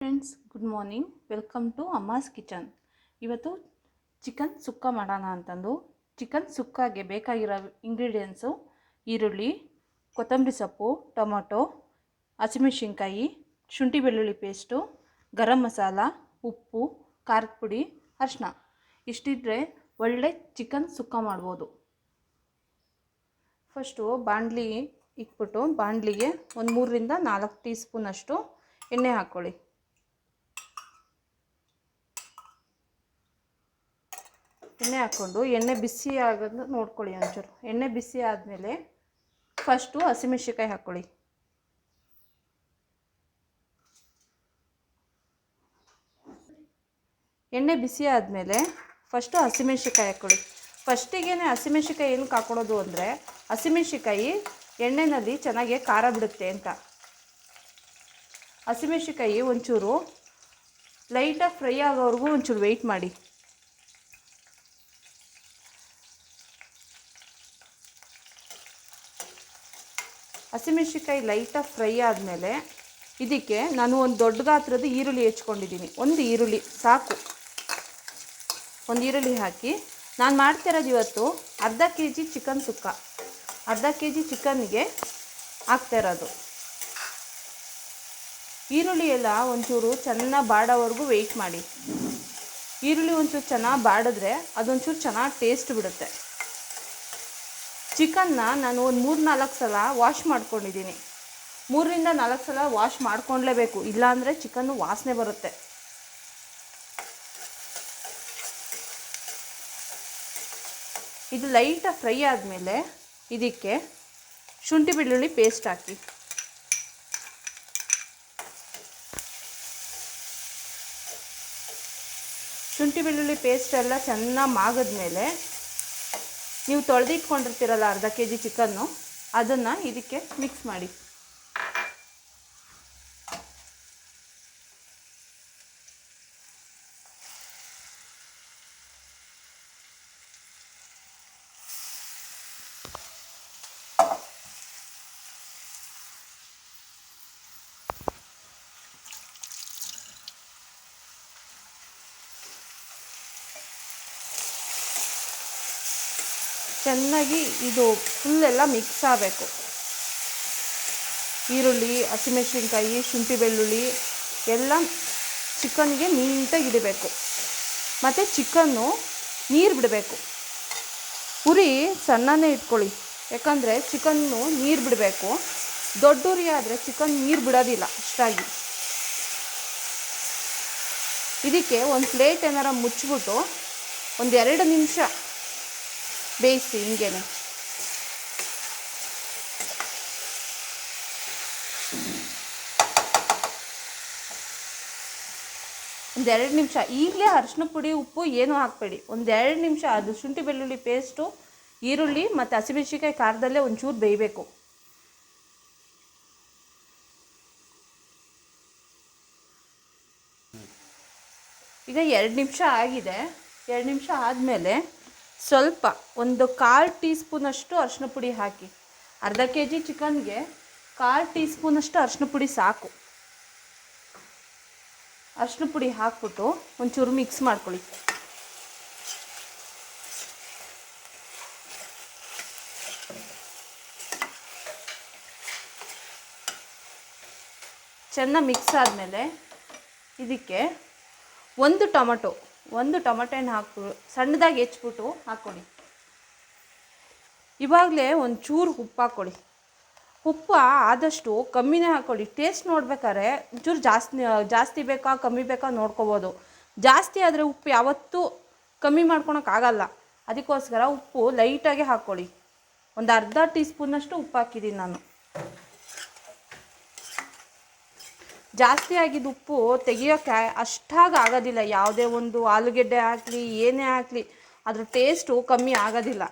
Friends, good morning. Welcome to Amma's kitchen. ಇವತ್ತು chicken sukka ಮಾಡೋಣ ಅಂತಂದು ಚಿಕನ್ ಸುಕ್ಕಾಗೆ ಬೇಕಾಗಿರೋ ಇಂಗ್ರೀಡಿಯೆಂಟ್ಸು: ಈರುಳ್ಳಿ, ಕೊತ್ತಂಬರಿ ಸೊಪ್ಪು, ಟೊಮೊಟೊ, ಹಸಿಮೆಣಸಿನ್ಕಾಯಿ, ಶುಂಠಿ ಬೆಳ್ಳುಳ್ಳಿ ಪೇಸ್ಟು, ಗರಂ ಮಸಾಲ, ಉಪ್ಪು, ಖಾರದ ಪುಡಿ, ಅರಿಶಿನ. ಇಷ್ಟಿದ್ರೆ ಒಳ್ಳೆ ಚಿಕನ್ ಸುಕ್ಕ ಮಾಡ್ಬೋದು. ಫಸ್ಟು ಬಾಣಲಿ ಇಟ್ಬಿಟ್ಟು ಬಾಣಲಿಗೆ ಒಂದು 3ರಿಂದ 4 ಟೀ ಸ್ಪೂನಷ್ಟು ಎಣ್ಣೆ ಹಾಕ್ಕೊಳ್ಳಿ. ಎಣ್ಣೆ ಹಾಕ್ಕೊಂಡು ಎಣ್ಣೆ ಬಿಸಿ ಆಗೋದನ್ನ ನೋಡ್ಕೊಳ್ಳಿ. ಒಂಚೂರು ಎಣ್ಣೆ ಬಿಸಿ ಆದಮೇಲೆ ಫಸ್ಟು ಹಸಿಮೆಣಸಿನ್ಕಾಯಿ ಹಾಕ್ಕೊಳ್ಳಿ. ಎಣ್ಣೆ ಬಿಸಿ ಆದಮೇಲೆ ಫಸ್ಟು ಹಸಿಮೆಣಸಿನ್ಕಾಯಿ ಹಾಕ್ಕೊಳ್ಳಿ. ಫಸ್ಟಿಗೆ ಹಸಿಮೆಣಸಿನ್ಕಾಯಿ ಏನಕ್ಕೆ ಹಾಕ್ಕೊಳ್ಳೋದು ಅಂದರೆ ಹಸಿಮೆಣಸಿನ್ಕಾಯಿ ಎಣ್ಣೆಯಲ್ಲಿ ಚೆನ್ನಾಗಿ ಖಾರ ಬಿಡುತ್ತೆ ಅಂತ. ಹಸಿಮೆಣಸಿನ್ಕಾಯಿ ಒಂಚೂರು ಲೈಟಾಗಿ ಫ್ರೈ ಆಗೋವರೆಗೂ ಒಂಚೂರು ವೆಯ್ಟ್ ಮಾಡಿ. ಹಸಿಮೆಣಸಿನ್ಕಾಯಿ ಲೈಟಾಗಿ ಫ್ರೈ ಆದಮೇಲೆ ಇದಕ್ಕೆ ನಾನು ಒಂದು ದೊಡ್ಡ ಗಾತ್ರದ ಈರುಳ್ಳಿ ಹೆಚ್ಕೊಂಡಿದ್ದೀನಿ. ಒಂದು ಈರುಳ್ಳಿ ಸಾಕು. ಒಂದು ಈರುಳ್ಳಿ ಹಾಕಿ ನಾನು ಮಾಡ್ತಿರೋದು ಇವತ್ತು ಅರ್ಧ kg ಚಿಕನ್ ಸುಕ್ಕ. ಅರ್ಧ kg ಚಿಕನ್ನಿಗೆ ಹಾಕ್ತಾಯಿರೋದು. ಈರುಳ್ಳಿ ಎಲ್ಲ ಒಂಚೂರು ಚೆನ್ನಾಗಿ ಬಾಡೋವರೆಗೂ ವೆಯ್ಟ್ ಮಾಡಿ. ಈರುಳ್ಳಿ ಒಂಚೂರು ಚೆನ್ನಾಗಿ ಬಾಡಿದ್ರೆ ಅದೊಂಚೂರು ಚೆನ್ನಾಗಿ ಟೇಸ್ಟ್ ಬಿಡುತ್ತೆ. ಚಿಕನ್ನ ನಾನು ಒಂದು 3-4 ಸಲ ವಾಶ್ ಮಾಡ್ಕೊಂಡಿದ್ದೀನಿ. 3ರಿಂದ 4 ಸಲ ವಾಶ್ ಮಾಡ್ಕೊಳ್ಲೇಬೇಕು, ಇಲ್ಲಾಂದರೆ ಚಿಕನ್ನು ವಾಸನೆ ಬರುತ್ತೆ. ಇದು ಲೈಟಾಗಿ ಫ್ರೈ ಆದಮೇಲೆ ಇದಕ್ಕೆ ಶುಂಠಿ ಬೆಳ್ಳುಳ್ಳಿ ಪೇಸ್ಟ್ ಹಾಕಿ. ಶುಂಠಿ ಬೆಳ್ಳುಳ್ಳಿ ಪೇಸ್ಟ್ ಎಲ್ಲ ಚೆನ್ನಾಗಿ ಮಾಗಿದ್ಮೇಲೆ ನೀವು ತೊಳೆದಿಟ್ಕೊಂಡಿರ್ತೀರಲ್ಲ ಅರ್ಧ kg ಚಿಕನ್ನು, ಅದನ್ನು ಇದಕ್ಕೆ ಮಿಕ್ಸ್ ಮಾಡಿ. ಚೆನ್ನಾಗಿ ಇದು ಫುಲ್ಲೆಲ್ಲ ಮಿಕ್ಸ್ ಆಗಬೇಕು. ಈರುಳ್ಳಿ, ಹಸಿಮೆಣಸಿನ್ಕಾಯಿ, ಶುಂಠಿ ಬೆಳ್ಳುಳ್ಳಿ ಎಲ್ಲ ಚಿಕನ್ಗೆ ನೀಟಾಗಿ ಹಿಡಿಬೇಕು. ಮತ್ತು ಚಿಕನ್ನು ನೀರು ಬಿಡಬೇಕು. ಉರಿ ಸಣ್ಣನೇ ಇಟ್ಕೊಳ್ಳಿ, ಯಾಕಂದರೆ ಚಿಕನ್ನು ನೀರು ಬಿಡಬೇಕು. ದೊಡ್ಡ ಉರಿ ಆದರೆ ಚಿಕನ್ ನೀರು ಬಿಡೋದಿಲ್ಲ ಅಷ್ಟಾಗಿ. ಇದಕ್ಕೆ ಒಂದು ಪ್ಲೇಟ್ ಏನಾರ ಮುಚ್ಚಿಬಿಟ್ಟು ಒಂದು 2 ನಿಮಿಷ ಬೇಯಿಸಿ. ಹಿಂಗೇನೆ ಒಂದು 2 ನಿಮಿಷ. ಈಗಲೇ ಅರಿಶಿನ ಪುಡಿ, ಉಪ್ಪು ಏನೂ ಹಾಕಬೇಡಿ. ಒಂದು 2 ನಿಮಿಷ ಅದು ಶುಂಠಿ ಬೆಳ್ಳುಳ್ಳಿ ಪೇಸ್ಟು, ಈರುಳ್ಳಿ ಮತ್ತು ಹಸಿಮೆಣಸಿನ್ಕಾಯಿ ಖಾರದಲ್ಲೇ ಒಂಚೂರು ಬೇಯಬೇಕು. ಈಗ 2 ನಿಮಿಷ ಆಗಿದೆ. 2 ನಿಮಿಷ ಆದಮೇಲೆ ಸ್ವಲ್ಪ ಒಂದು 1/4 ಟೀ ಸ್ಪೂನಷ್ಟು ಅರಿಶಿನ ಪುಡಿ ಹಾಕಿ. ಅರ್ಧ kg ಚಿಕನ್ಗೆ 1/4 ಟೀ ಸ್ಪೂನಷ್ಟು ಅರಿಶಿನ ಪುಡಿ ಸಾಕು. ಅರಿಶಿನ ಪುಡಿ ಹಾಕ್ಬಿಟ್ಟು ಒಂಚೂರು ಮಿಕ್ಸ್ ಮಾಡ್ಕೊಳ್ಳಿ. ಚೆನ್ನಾಗಿ ಮಿಕ್ಸ್ ಆದಮೇಲೆ ಇದಕ್ಕೆ ಒಂದು ಟೊಮೊಟೊನ ಹಾಕ್ಬಿಟ್ಟು ಸಣ್ಣದಾಗಿ ಹೆಚ್ಚಿಬಿಟ್ಟು ಹಾಕ್ಕೊಳ್ಳಿ. ಇವಾಗಲೇ ಒಂಚೂರು ಉಪ್ಪು ಹಾಕ್ಕೊಳ್ಳಿ. ಉಪ್ಪು ಆದಷ್ಟು ಕಮ್ಮಿನೇ ಹಾಕ್ಕೊಳ್ಳಿ. ಟೇಸ್ಟ್ ನೋಡ್ಬೇಕಾದ್ರೆ ಒಂಚೂರು ಜಾಸ್ತಿ ಬೇಕಾ ಕಮ್ಮಿ ಬೇಕಾ ನೋಡ್ಕೋಬೋದು. ಜಾಸ್ತಿ ಆದರೆ ಉಪ್ಪು ಯಾವತ್ತೂ ಕಮ್ಮಿ ಮಾಡ್ಕೊಳಕ್ಕಾಗಲ್ಲ. ಅದಕ್ಕೋಸ್ಕರ ಉಪ್ಪು ಲೈಟಾಗೆ ಹಾಕ್ಕೊಳ್ಳಿ. ಒಂದು ಅರ್ಧ ಟೀ ಸ್ಪೂನಷ್ಟು ಉಪ್ಪು ಹಾಕಿದ್ದೀನಿ ನಾನು. ಜಾಸ್ತಿ ಆಗಿದ್ದು ಉಪ್ಪು ತೆಗಿಯೋಕ್ಕೆ ಅಷ್ಟಾಗಿ ಆಗೋದಿಲ್ಲ. ಯಾವುದೇ ಒಂದು ಆಲೂಗೆಡ್ಡೆ ಹಾಕಲಿ, ಏನೇ ಹಾಕಲಿ, ಅದ್ರ ಟೇಸ್ಟು ಕಮ್ಮಿ ಆಗೋದಿಲ್ಲ.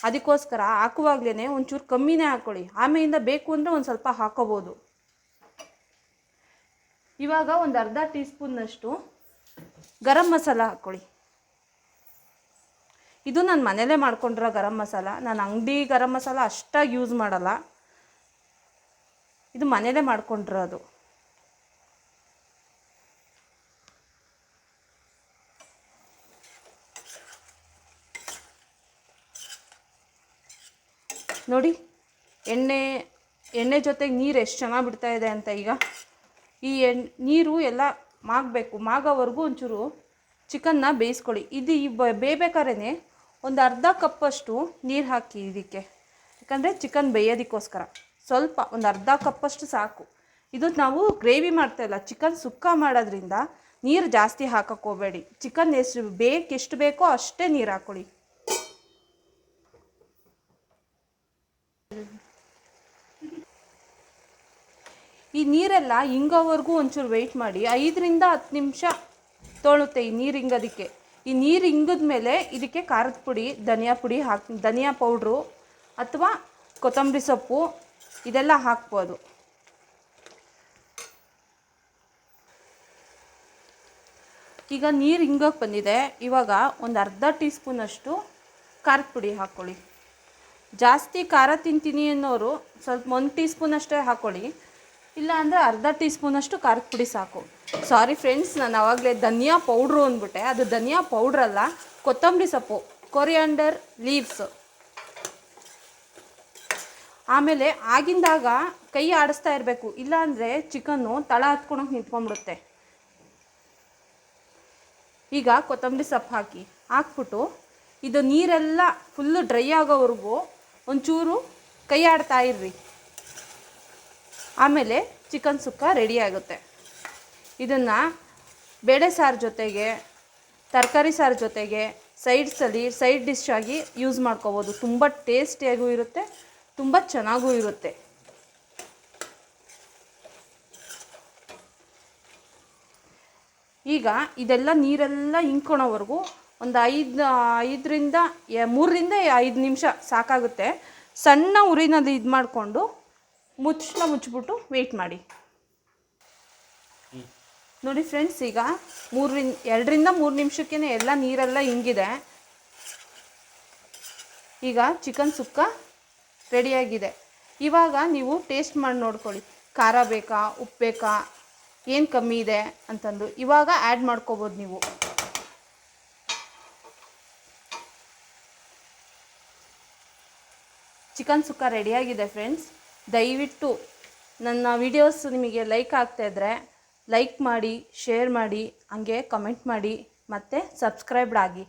ಅದಕ್ಕೋಸ್ಕರ ಹಾಕುವಾಗಲೇ ಒಂಚೂರು ಕಮ್ಮಿನೇ ಹಾಕ್ಕೊಳ್ಳಿ. ಆಮೇಲಿಂದ ಬೇಕು ಅಂದರೆ ಒಂದು ಸ್ವಲ್ಪ ಹಾಕೋಬೋದು. ಇವಾಗ ಒಂದು ಅರ್ಧ ಟೀ ಸ್ಪೂನ್ನಷ್ಟು ಗರಂ ಮಸಾಲ ಹಾಕ್ಕೊಳ್ಳಿ. ಇದು ನಾನು ಮನೇಲೇ ಮಾಡ್ಕೊಂಡಿರೋ ಗರಂ ಮಸಾಲ. ನಾನು ಅಂಗಡಿ ಗರಂ ಮಸಾಲ ಅಷ್ಟಾಗಿ ಯೂಸ್ ಮಾಡಲ್ಲ. ಇದು ಮನೇಲೇ ಮಾಡ್ಕೊಂಡಿರೋದು. ನೋಡಿ ಎಣ್ಣೆ ಎಣ್ಣೆ ಜೊತೆಗೆ ನೀರು ಎಷ್ಟು ಚೆನ್ನಾಗಿ ಬಿಡ್ತಾ ಇದೆ ಅಂತ. ಈಗ ಈ ನೀರು ಎಲ್ಲ ಮಾಗಬೇಕು, ಮಾಗೋವರೆಗೂ ಒಂಚೂರು ಚಿಕನ್ನ ಬೇಯಿಸ್ಕೊಳ್ಳಿ. ಇದು ಬೇಯಬೇಕಾದ್ರೆ ಒಂದು ಅರ್ಧ ಕಪ್ಪಷ್ಟು ನೀರು ಹಾಕಿ ಇದಕ್ಕೆ, ಯಾಕಂದರೆ ಚಿಕನ್ ಬೇಯೋದಕ್ಕೋಸ್ಕರ ಸ್ವಲ್ಪ ಒಂದು ಅರ್ಧ ಕಪ್ಪಷ್ಟು ಸಾಕು. ಇದು ನಾವು ಗ್ರೇವಿ ಮಾಡ್ತಾಯಿಲ್ಲ, ಚಿಕನ್ ಸುಕ್ಕ ಮಾಡೋದ್ರಿಂದ ನೀರು ಜಾಸ್ತಿ ಹಾಕಕ್ಕೆ ಹೋಗಬೇಡಿ. ಚಿಕನ್ ಎಷ್ಟು ಬೇಕೋ ಅಷ್ಟೇ ನೀರು ಹಾಕ್ಕೊಳ್ಳಿ. ಈ ನೀರೆಲ್ಲ ಹಿಂಗೋವರೆಗೂ ಒಂಚೂರು ವೆಯ್ಟ್ ಮಾಡಿ. 5ರಿಂದ 10 ನಿಮಿಷ ತೊಳುತ್ತೆ ಈ ನೀರು ಹಿಂಗೋದಕ್ಕೆ. ಈ ನೀರು ಹಿಂಗಿದ ಮೇಲೆ ಇದಕ್ಕೆ ಖಾರದ ಪುಡಿ, ಧನಿಯಾ ಪೌಡ್ರು ಅಥವಾ ಕೊತ್ತಂಬರಿ ಸೊಪ್ಪು ಇದೆಲ್ಲ ಹಾಕ್ಬೋದು. ಈಗ ನೀರು ಹಿಂಗೋಕ್ಕೆ ಬಂದಿದೆ. ಇವಾಗ ಒಂದು ಅರ್ಧ ಟೀ ಸ್ಪೂನಷ್ಟು ಖಾರದ ಪುಡಿ ಹಾಕ್ಕೊಳ್ಳಿ. ಜಾಸ್ತಿ ಖಾರ ತಿಂತೀನಿ ಅನ್ನೋರು ಸ್ವಲ್ಪ 1 ಟೀ ಸ್ಪೂನಷ್ಟೇ ಹಾಕ್ಕೊಳ್ಳಿ, ಇಲ್ಲ ಅಂದರೆ ಅರ್ಧ ಟೀ ಸ್ಪೂನಷ್ಟು ಖಾರದ ಪುಡಿ ಸಾಕು. ಸಾರಿ ಫ್ರೆಂಡ್ಸ್, ನಾನು ಆವಾಗಲೇ ಧನಿಯಾ ಪೌಡ್ರು ಅಂದ್ಬಿಟ್ಟೆ. ಅದು ಧನಿಯಾ ಪೌಡ್ರಲ್ಲ, ಕೊತ್ತಂಬರಿ ಸೊಪ್ಪು, ಕೊರಿಯಾಂಡರ್ ಲೀವ್ಸ್. ಆಮೇಲೆ ಆಗಿಂದಾಗ ಕೈ ಆಡಿಸ್ತಾ ಇರಬೇಕು, ಇಲ್ಲಾಂದರೆ ಚಿಕನ್ನು ತಳ ಹತ್ಕೊಳಕ್ಕೆ ನಿಂತ್ಕೊಂಡ್ಬಿಡುತ್ತೆ. ಈಗ ಕೊತ್ತಂಬರಿ ಸೊಪ್ಪು ಹಾಕ್ಬಿಟ್ಟು ಇದು ನೀರೆಲ್ಲ ಫುಲ್ಲು ಡ್ರೈ ಆಗೋವರೆಗೂ ಒಂಚೂರು ಕೈ ಆಡ್ತಾ ಇರ್ರಿ. ಆಮೇಲೆ ಚಿಕನ್ ಸುಕ್ಕ ರೆಡಿ ಆಗುತ್ತೆ. ಇದನ್ನು ಬೇಳೆ ಸಾರು ಜೊತೆಗೆ, ತರಕಾರಿ ಸಾರು ಜೊತೆಗೆ, ಸೈಡ್ ಡಿಶ್ ಆಗಿ ಯೂಸ್ ಮಾಡ್ಕೋಬೋದು. ತುಂಬ ಟೇಸ್ಟಿಯಾಗೂ ಇರುತ್ತೆ, ತುಂಬ ಚೆನ್ನಾಗೂ ಇರುತ್ತೆ. ಈಗ ಇದೆಲ್ಲ ನೀರೆಲ್ಲ ಹಿಂಡ್ಕೊಳೋವರೆಗೂ ಒಂದು 3ರಿಂದ 5 ನಿಮಿಷ ಸಾಕಾಗುತ್ತೆ. ಸಣ್ಣ ಉರಿನಲ್ಲಿ ಇದು ಮಾಡಿಕೊಂಡು ಮುಚ್ಚಿಬಿಟ್ಟು ವೆಯ್ಟ್ ಮಾಡಿ. ನೋಡಿ ಫ್ರೆಂಡ್ಸ್, ಈಗ 2ರಿಂದ 3 ನಿಮಿಷಕ್ಕೇ ಎಲ್ಲ ನೀರೆಲ್ಲ ಹಿಂಗಿದೆ. ಈಗ ಚಿಕನ್ ಸುಕ್ಕ ರೆಡಿಯಾಗಿದೆ. ಇವಾಗ ನೀವು ಟೇಸ್ಟ್ ಮಾಡಿ ನೋಡ್ಕೊಳ್ಳಿ, ಖಾರ ಬೇಕಾ, ಉಪ್ಪು ಬೇಕಾ, ಏನು ಕಮ್ಮಿ ಇದೆ ಅಂತಂದು ಇವಾಗ ಆ್ಯಡ್ ಮಾಡ್ಕೋಬೋದು ನೀವು. ಚಿಕನ್ ಸುಕ್ಕ ರೆಡಿಯಾಗಿದೆ ಫ್ರೆಂಡ್ಸ್. ದಯವಿಟ್ಟು ನನ್ನ ವಿಡಿಯೋಸ್ ನಿಮಗೆ ಲೈಕ್ ಆಗ್ತಾಯಿದ್ರೆ ಲೈಕ್ ಮಾಡಿ, ಶೇರ್ ಮಾಡಿ, ಹಾಗೆ ಕಮೆಂಟ್ ಮಾಡಿ, ಮತ್ತು ಸಬ್ಸ್ಕ್ರೈಬ್ಡ್ ಆಗಿ.